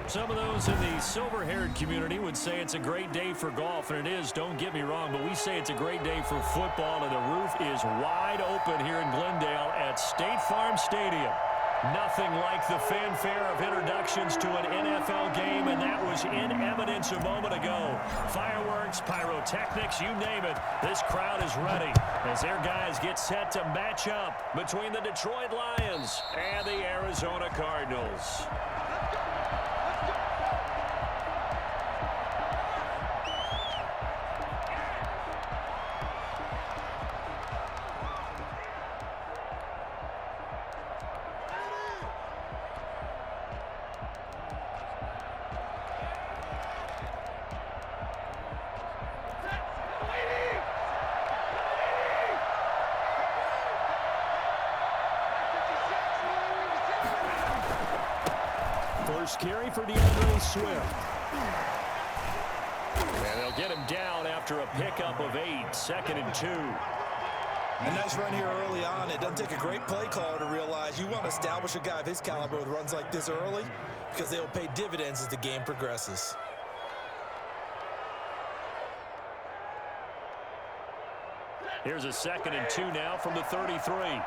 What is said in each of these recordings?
Some of those in the silver-haired community would say it's a great day for golf, and it is, don't get me wrong, but we say it's a great day for football, and the roof is wide open here in Glendale at State Farm Stadium. Nothing like the fanfare of introductions to an NFL game, and that was in evidence a moment ago. Fireworks, pyrotechnics, you name it. This crowd is ready as their guys get set to match up between the Detroit Lions and the Arizona Cardinals. First carry for DeAndre Swift. And they'll get him down after a pickup of 8, 2nd and 2. A nice run here early on. It doesn't take a great play caller to realize you want to establish a guy of his caliber with runs like this early because they'll pay dividends as the game progresses. Here's a 2nd and 2 now from the 33.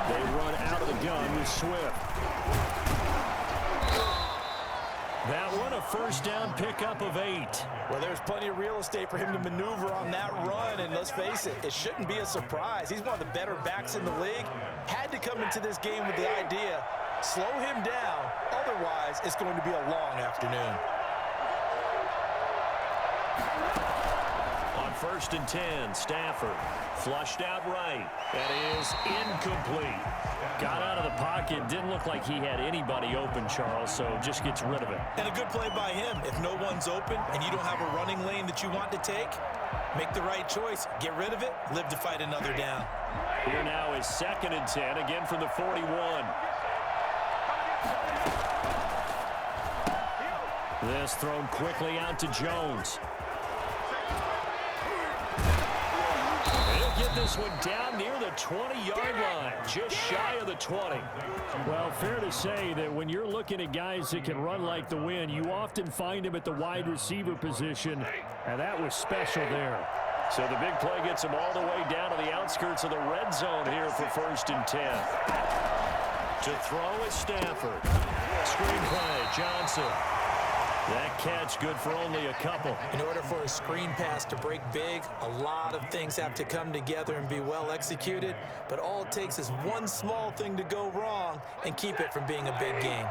They run out of the gun with Swift. That one, a first down pickup of 8. Well, there's plenty of real estate for him to maneuver on that run, and let's face it, it shouldn't be a surprise. He's one of the better backs in the league. Had to come into this game with the idea, slow him down, otherwise it's going to be a long afternoon. On 1st and 10, Stafford flushed out right. That is incomplete. Got out of the pocket. Didn't look like he had anybody open, Charles, so just gets rid of it. And a good play by him. If no one's open and you don't have a running lane that you want to take, make the right choice. Get rid of it. Live to fight another down. Here now is 2nd and 10, again from the 41. This thrown quickly out to Jones. Get this one down near the 20-yard line, just shy of the 20. Well, fair to say that when you're looking at guys that can run like the wind, you often find them at the wide receiver position, and that was special there. So the big play gets them all the way down to the outskirts of the red zone here for 1st and 10. To throw is Stafford. Screen play, Johnson. That catch good for only a couple. In order for a screen pass to break big, a lot of things have to come together and be well executed, but all it takes is one small thing to go wrong and keep it from being a big game.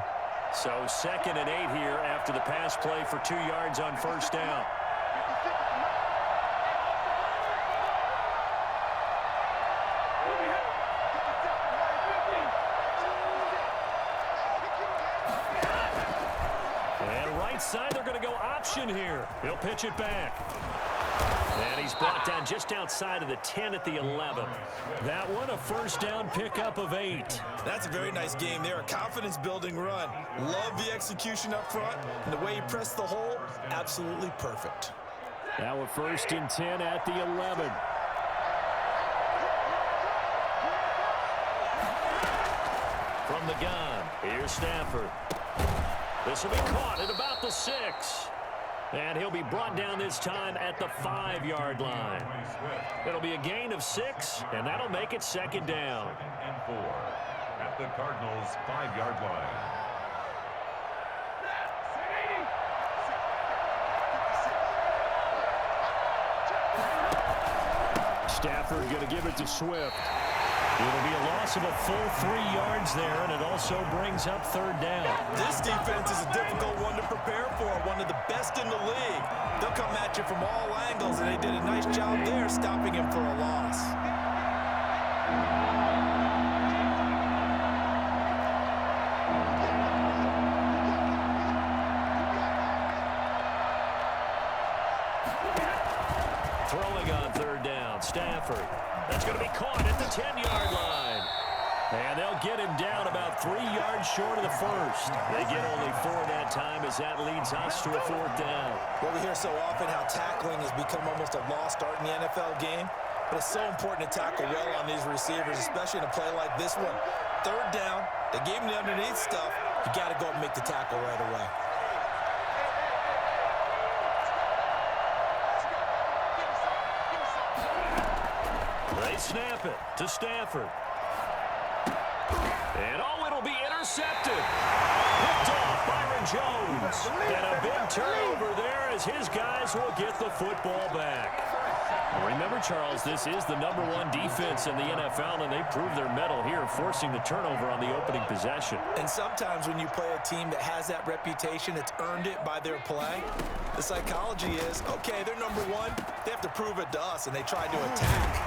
So 2nd and 8 here after the pass play for 2 yards on 1st down. Side, they're going to go option here. He'll pitch it back. And he's brought down just outside of the 10 at the 11. That one, a first down pickup of 8. That's a very nice game there. A confidence-building run. Love the execution up front. And the way he pressed the hole, absolutely perfect. Now a 1st and 10 at the 11. From the gun, here's Stafford. This will be caught at about the 6. And he'll be brought down this time at the 5-yard line. It'll be a gain of 6, and that'll make it 2nd down. 2nd and 4 at the Cardinals' 5-yard line. Stafford going to give it to Swift. It'll be a loss of a full 3 yards there, and it also brings up 3rd down. This defense is a difficult one to prepare for, one of the best in the league. They'll come at you from all angles, and they did a nice job there stopping him for a loss. Throwing on 3rd down, Stafford. That's going to be caught at the 10-yard line. And they'll get him down about 3 yards short of the 1st. They get only 4 that time as that leads us to a 4th down. Well, we hear so often how tackling has become almost a lost art in the NFL game. But it's so important to tackle well on these receivers, especially in a play like this one. Third down. They gave him the underneath stuff. You got to go and make the tackle right away. They snap it to Stafford. And it'll be intercepted. Picked off Byron Jones. And a big turnover there as his guys will get the football back. Remember, Charles, this is the #1 defense in the NFL, and they prove their mettle here, forcing the turnover on the opening possession. And sometimes when you play a team that has that reputation, it's earned it by their play. The psychology is, okay, they're #1. They have to prove it to us, and they tried to attack.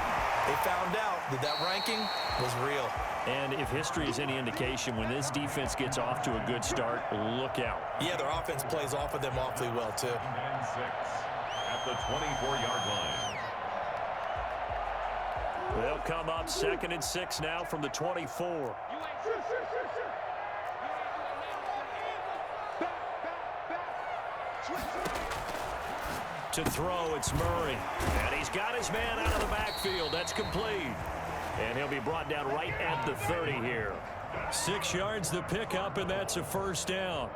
They found out that that ranking was real. And if history is any indication, when this defense gets off to a good start, look out. Yeah, their offense plays off of them awfully well, too. And 6 at the 24-yard line. They'll come up 2nd and 6 now from the 24. To throw, it's Murray. And he's got his man out of the backfield. That's complete. And he'll be brought down right at the 30 here. 6 yards the pickup, and that's a first down.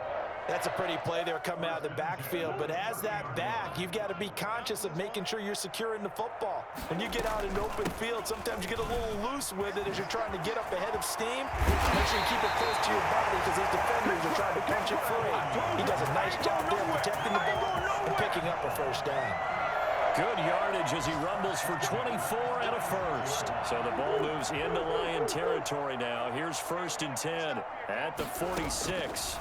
That's a pretty play there coming out of the backfield, but as that back, you've got to be conscious of making sure you're securing the football. When you get out in open field, sometimes you get a little loose with it as you're trying to get up ahead of steam. Make sure you keep it close to your body because those defenders are trying to punch it free. He does a nice job there protecting the ball and picking up a first down. Good yardage as he rumbles for 24 and a first. So the ball moves into Lion territory now. Here's 1st and 10 at the 46.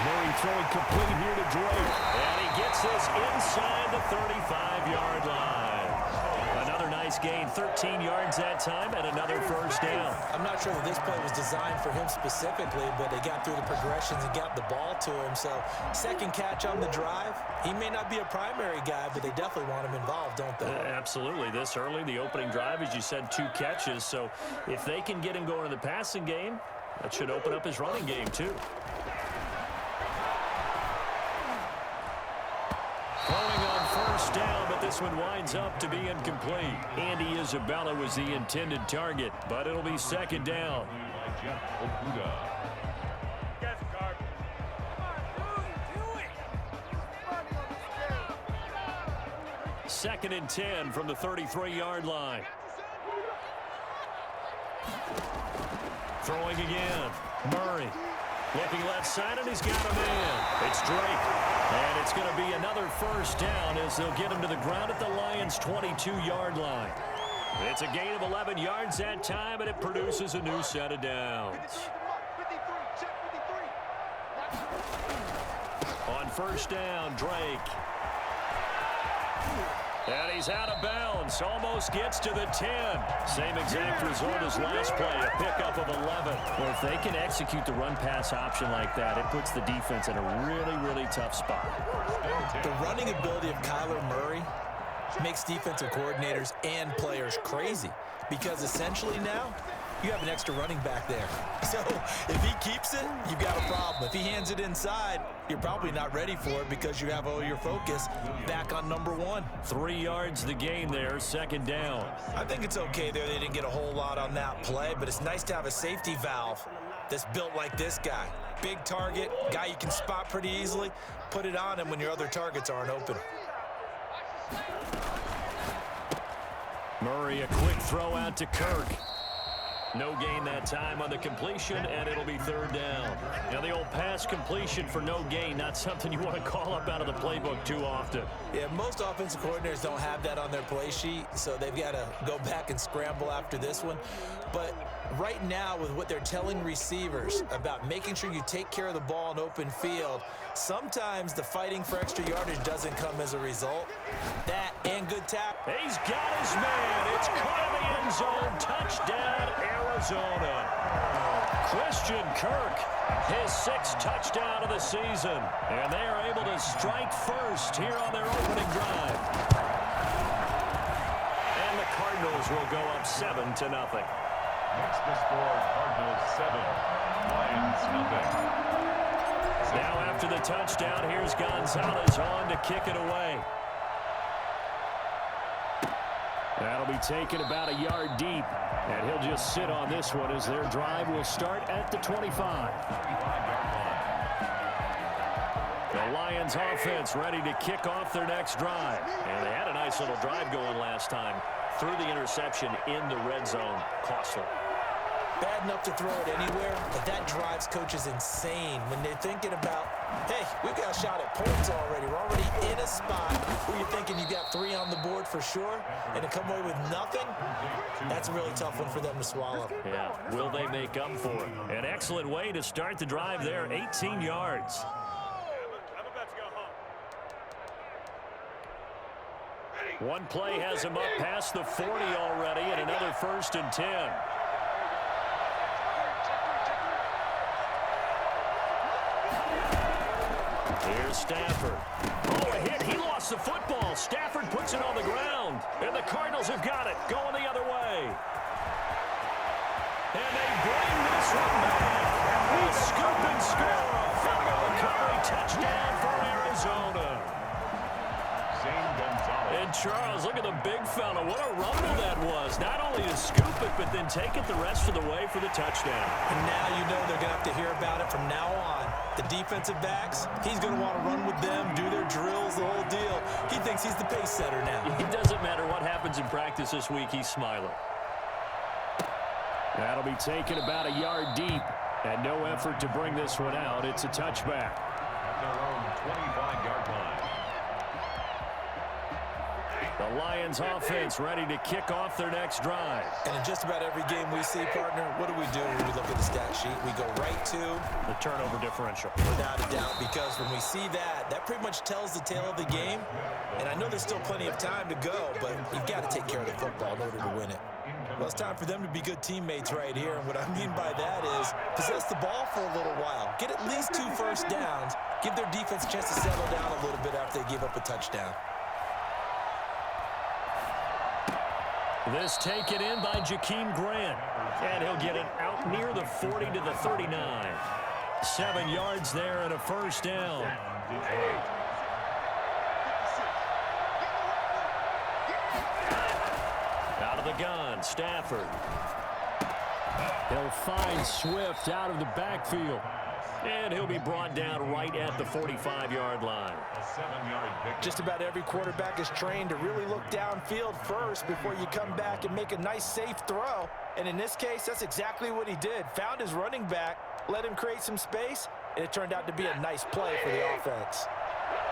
Murray throwing complete here to Drake. And he gets this inside the 35-yard line. Another nice gain, 13 yards that time, and another first down. I'm not sure that this play was designed for him specifically, but they got through the progressions and got the ball to him. So, second catch on the drive. He may not be a primary guy, but they definitely want him involved, don't they? Absolutely. This early, the opening drive, as you said, 2 catches. So, if they can get him going in the passing game, that should open up his running game, too. Throwing on first down, but this one winds up to be incomplete. Andy Isabella was the intended target, but it'll be 2nd down. Second and 10 from the 33-yard line. Throwing again. Murray. Looking left side, and he's got a man. It's Drake. And it's going to be another first down as they'll get him to the ground at the Lions' 22-yard line. It's a gain of 11 yards that time, and it produces a new set of downs. On first down, Drake. And he's out of bounds. Almost gets to the 10. Same exact result as last play, a pickup of 11. Well, if they can execute the run-pass option like that, it puts the defense in a really, really tough spot. The running ability of Kyler Murray makes defensive coordinators and players crazy because essentially now you have an extra running back there. So if he keeps it, you've got a problem. If he hands it inside, you're probably not ready for it because you have all your focus back on #1. 3 yards the gain there, 2nd down. I think it's okay there. They didn't get a whole lot on that play, but it's nice to have a safety valve that's built like this guy. Big target, guy you can spot pretty easily. Put it on him when your other targets aren't open. Murray, a quick throw out to Kirk. No gain that time on the completion, and it'll be 3rd down. Now, the old pass completion for no gain, not something you want to call up out of the playbook too often. Yeah, most offensive coordinators don't have that on their play sheet, so they've got to go back and scramble after this one. But right now, with what they're telling receivers about making sure you take care of the ball in open field, sometimes the fighting for extra yardage doesn't come as a result. That and good tap. He's got his man. It's caught in the end zone. Touchdown, Arizona. Christian Kirk, his 6th touchdown of the season. And they are able to strike first here on their opening drive. And the Cardinals will go up 7-0. Next the score, Cardinals 7, Lions nothing. Now after the touchdown, here's Gonzalez on to kick it away. That'll be taken about a yard deep. And he'll just sit on this one as their drive will start at the 25. The Lions offense ready to kick off their next drive. And they had a nice little drive going last time. Threw the interception in the red zone. Costly. Bad enough to throw it anywhere, but that drives coaches insane when they're thinking about, hey, we've got a shot at points already. We're already in a spot where you're thinking you got 3 on the board for sure, and to come away with nothing, that's a really tough one for them to swallow. Yeah, will they make up for it? An excellent way to start the drive there, 18 yards. One play has him up past the 40 already, and another 1st and 10. Here's Stafford. Oh, a hit. He lost the football. Stafford puts it on the ground. And the Cardinals have got it. Going the other way. And they bring this one back. A scoop and score. A fumble recovery touchdown for Arizona. And Charles, look at the big fella. What a rumble that was. Not only to scoop it, but then take it the rest of the way for the touchdown. And now you know they're going to have to hear about it from now on. The defensive backs, he's going to want to run with them, do their drills, the whole deal. He thinks he's the pace setter now. It doesn't matter what happens in practice this week, he's smiling. That'll be taken about a yard deep. And no effort to bring this one out. It's a touchback. At their own 25-yard line. The Lions offense ready to kick off their next drive. And in just about every game we see, partner, what do we do when we look at the stat sheet? We go right to the turnover differential. Without a doubt, because when we see that, that pretty much tells the tale of the game. And I know there's still plenty of time to go, but you've got to take care of the football in order to win it. Well, it's time for them to be good teammates right here. And what I mean by that is possess the ball for a little while. Get at least 2 first downs. Give their defense a chance to settle down a little bit after they give up a touchdown. This taken in by Jakeem Grant. And he'll get it out near the 40 to the 39. 7 yards there and a first down. Out of the gun, Stafford. He'll find Swift out of the backfield. And he'll be brought down right at the 45-yard line. Just about every quarterback is trained to really look downfield first before you come back and make a nice, safe throw. And in this case, that's exactly what he did. Found his running back, let him create some space, and it turned out to be a nice play for the offense.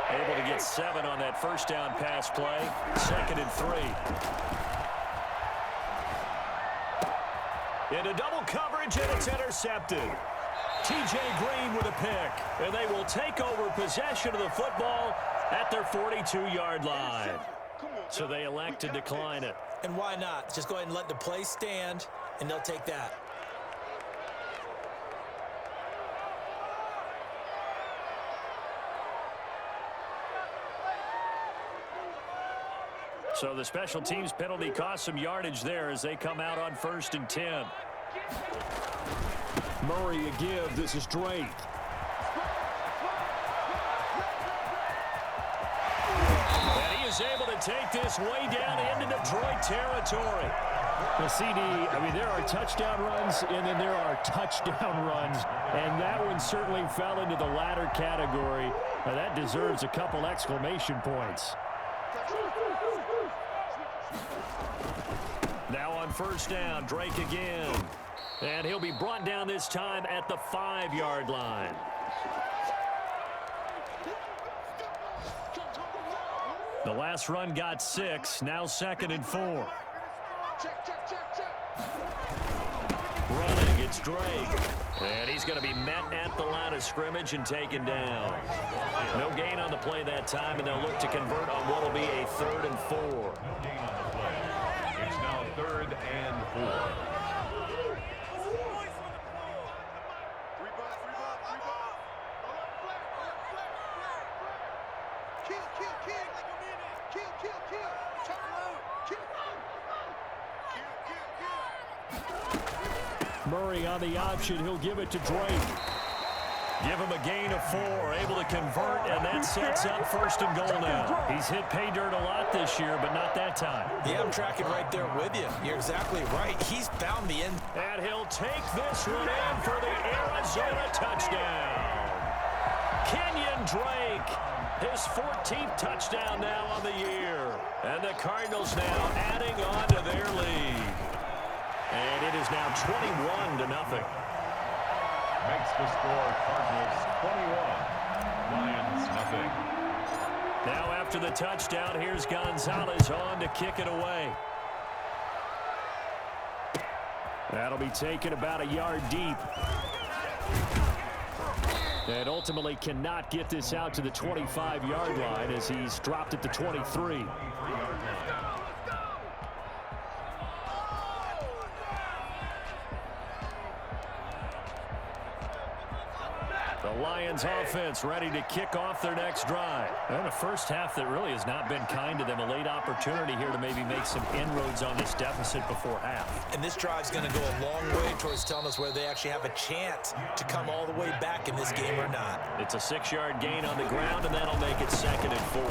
Able to get 7 on that first down pass play. 2nd and 3. Into double coverage, and it's intercepted. T.J. Green with a pick, and they will take over possession of the football at their 42-yard line. So they elect to decline it. And why not? Just go ahead and let the play stand, and they'll take that. So the special teams penalty cost some yardage there as they come out on 1st and 10. Murray a give. This is Drake. And he is able to take this way down into Detroit territory. The CD, I mean, there are touchdown runs and then there are touchdown runs. And that one certainly fell into the latter category. Now that deserves a couple exclamation points. Now on 1st down, Drake again. And he'll be brought down this time at the 5-yard line. The last run got 6. Now 2nd and 4. Running, it's Drake. And he's going to be met at the line of scrimmage and taken down. No gain on the play that time, and they'll look to convert on what will be a 3rd and 4. It's now 3rd and 4. Murray on the option. He'll give it to Drake. Give him a gain of 4, able to convert, and that sets up first and goal now. He's hit pay dirt a lot this year, but not that time. Yeah, I'm tracking right there with you. You're exactly right. He's found the end. And he'll take this one in for the Arizona touchdown. Kenyon Drake, his 14th touchdown now on the year. And the Cardinals now adding on to their lead. And it is now 21-0. Makes the score Cardinals 21, Lions nothing. Now after the touchdown, here's Gonzalez on to kick it away. That'll be taken about a yard deep. And ultimately cannot get this out to the 25-yard line as he's dropped at the 23. The Lions offense ready to kick off their next drive. And a first half that really has not been kind to them. A late opportunity here to maybe make some inroads on this deficit before half. And this drive's going to go a long way towards telling us whether they actually have a chance to come all the way back in this game or not. It's a 6-yard gain on the ground, and that'll make it 2nd and 4.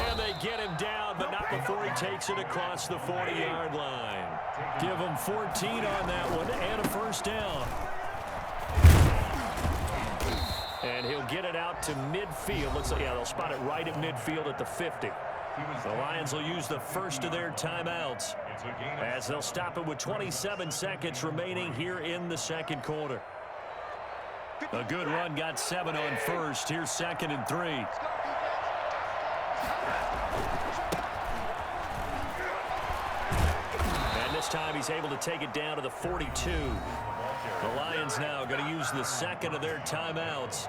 And they get him down, but not before he takes it across the 40-yard line. Give him 14 on that one and a first down. And he'll get it out to midfield. Looks like, yeah, they'll spot it right at midfield at the 50. The Lions will use the first of their timeouts as they'll stop it with 27 seconds remaining here in the second quarter. A good run, got 7 on first. Here's 2nd and 3. And this time he's able to take it down to the 42. The Lions now going to use the second of their timeouts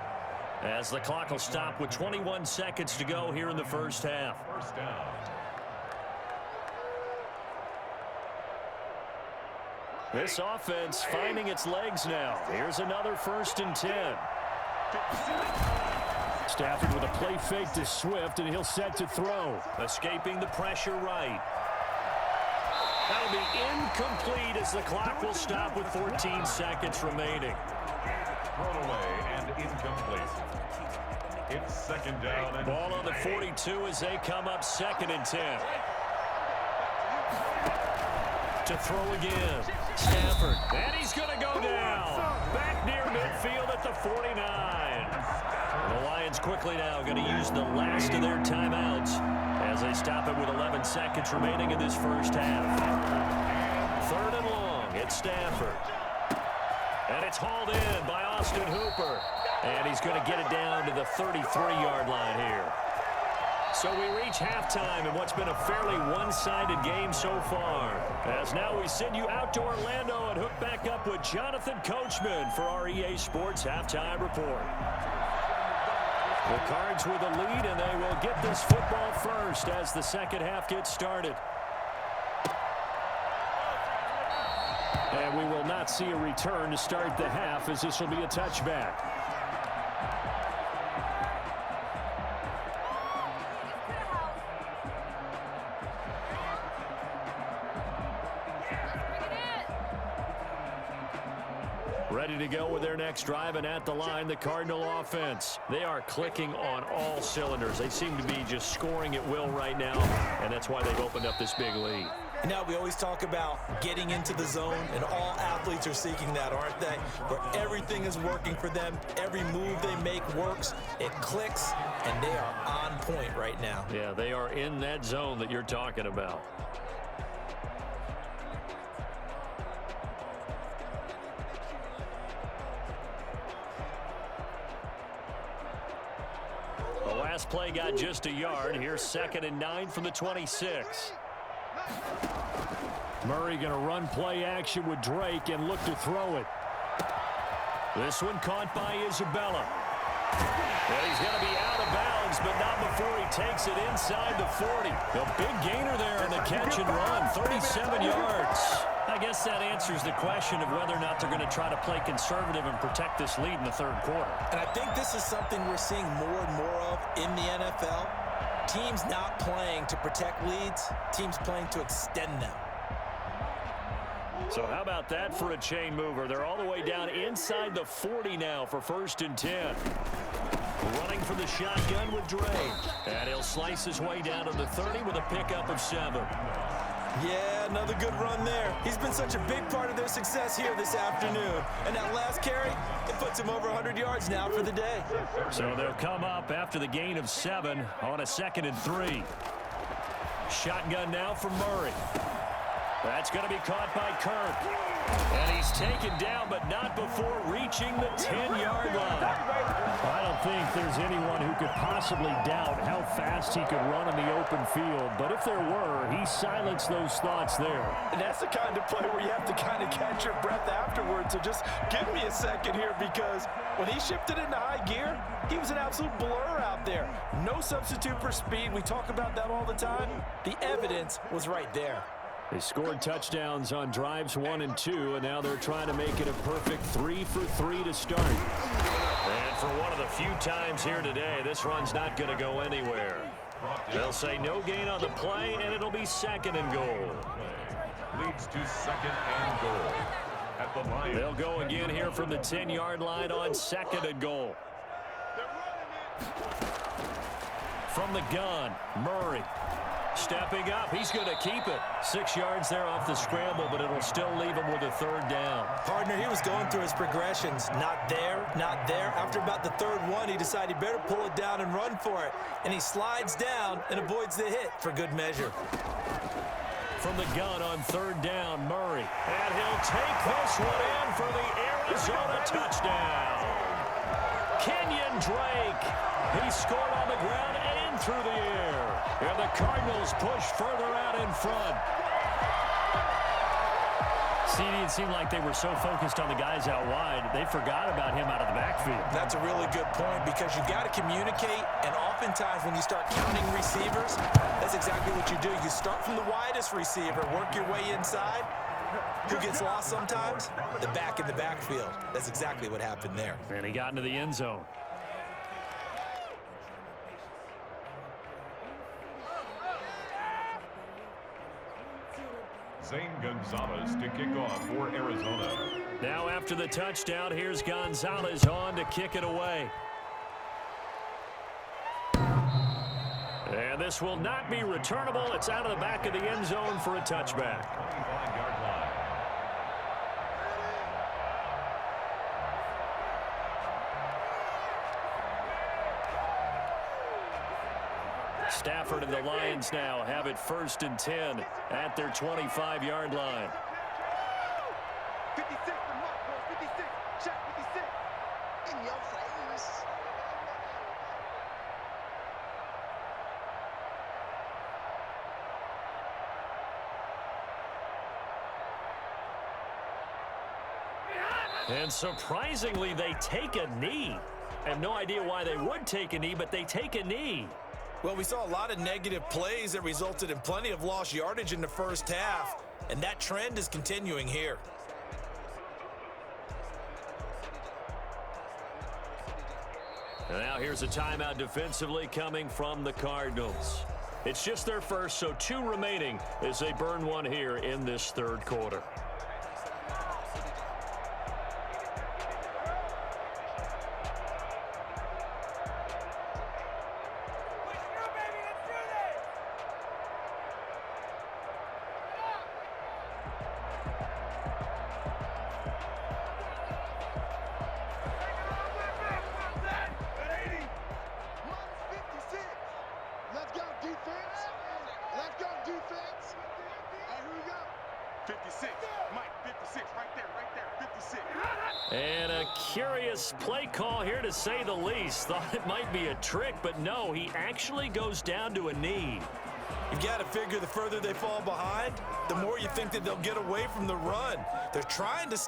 as the clock will stop with 21 seconds to go here in the first half. First down. This offense finding its legs now. Here's another 1st and 10. Stafford with a play fake to Swift, and he'll set to throw. Escaping the pressure right. That'll be incomplete as the clock will stop with 14 seconds remaining. Thrown away and incomplete. It's 2nd down. And Ball on the 42 as they come up 2nd and 10. To throw again. Stafford. And he's going to go down. Back near midfield at the 49. The Lions quickly now going to use the last of their timeouts as they stop it with 11 seconds remaining in this first half. 3rd and long. It's Stafford. And it's hauled in by Austin Hooper. And he's going to get it down to the 33-yard line here. So we reach halftime in what's been a fairly one-sided game so far. As now we send you out to Orlando and hook back up with Jonathan Coachman for our EA Sports Halftime Report. The Cards with the lead, and they will get this football first as the second half gets started. And we will not see a return to start the half as this will be a touchback. Ready to go with their next drive, and at the line, the Cardinal offense. They are clicking on all cylinders. They seem to be just scoring at will right now, and that's why they've opened up this big lead. Now, we always talk about getting into the zone, and all athletes are seeking that, aren't they? Where everything is working for them. Every move they make works. It clicks, and they are on point right now. Yeah, they are in that zone that you're talking about. The last play got just a yard. Here's 2nd and 9 from the 26. Murray going to run play action with Drake and look to throw it. This one caught by Isabella. Well, he's going to be out of bounds, but not before he takes it inside the 40. A big gainer there on the catch and run, 37 yards. I guess that answers the question of whether or not they're going to try to play conservative and protect this lead in the third quarter. And I think this is something we're seeing more and more of in the NFL. Teams not playing to protect leads, teams playing to extend them. So how about that for a chain mover? They're all the way down inside the 40 now for 1st and 10. Running for the shotgun with Dre. And he'll slice his way down to the 30 with a pickup of 7. Yeah, another good run there. He's been such a big part of their success here this afternoon. And that last carry, it puts him over 100 yards now for the day. So they'll come up after the gain of 7 on a 2nd and 3. Shotgun now for Murray. That's going to be caught by Kirk. And he's taken down, but not before reaching the 10-yard line. I don't think there's anyone who could possibly doubt how fast he could run in the open field. But if there were, he silenced those thoughts there. And that's the kind of play where you have to kind of catch your breath afterwards. So just give me a second here, because when he shifted into high gear, he was an absolute blur out there. No substitute for speed. We talk about that all the time. The evidence was right there. They scored touchdowns on drives 1 and 2, and now they're trying to make it a perfect 3 for 3 to start. And for one of the few times here today, this run's not going to go anywhere. They'll say no gain on the play, and it'll be 2nd and goal. Leads to 2nd and goal at the line. They'll go again here from the 10-yard line on 2nd and goal. From the gun, Murray. Stepping up, he's going to keep it. 6 yards there off the scramble, but it'll still leave him with a 3rd down. Partner, he was going through his progressions. Not there, not there. After about the 3rd one, he decided he better pull it down and run for it. And he slides down and avoids the hit for good measure. From the gun on 3rd down, Murray. And he'll take this one in for the Arizona touchdown. Kenyon Drake. He scored on the ground and through the air. And the Cardinals push further out in front. CD, it seemed like they were so focused on the guys out wide, they forgot about him out of the backfield. That's a really good point, because you got to communicate, and oftentimes when you start counting receivers, that's exactly what you do. You start from the widest receiver, work your way inside. Who gets lost sometimes? The back in the backfield. That's exactly what happened there. And he got into the end zone. Zane Gonzalez to kick off for Arizona. Now after the touchdown, here's Gonzalez on to kick it away. And this will not be returnable. It's out of the back of the end zone for a touchback. 25-yard line. Stafford and the Lions now have it 1st and 10 at their 25-yard line. 56, 56, check 56. In your face. And surprisingly, they take a knee. I have no idea why they would take a knee, but they take a knee. Well, we saw a lot of negative plays that resulted in plenty of lost yardage in the first half, and that trend is continuing here. And now here's a timeout defensively coming from the Cardinals. It's just their first, so 2 remaining as they burn one here in this 3rd quarter. Let's go, defense. All right, here we go. 56. Mike, 56. Right there, 56. And a curious play call here, to say the least. Thought it might be a trick, but no, he actually goes down to a knee. You've got to figure the further they fall behind, the more you think that they'll get away from the run. They're trying to...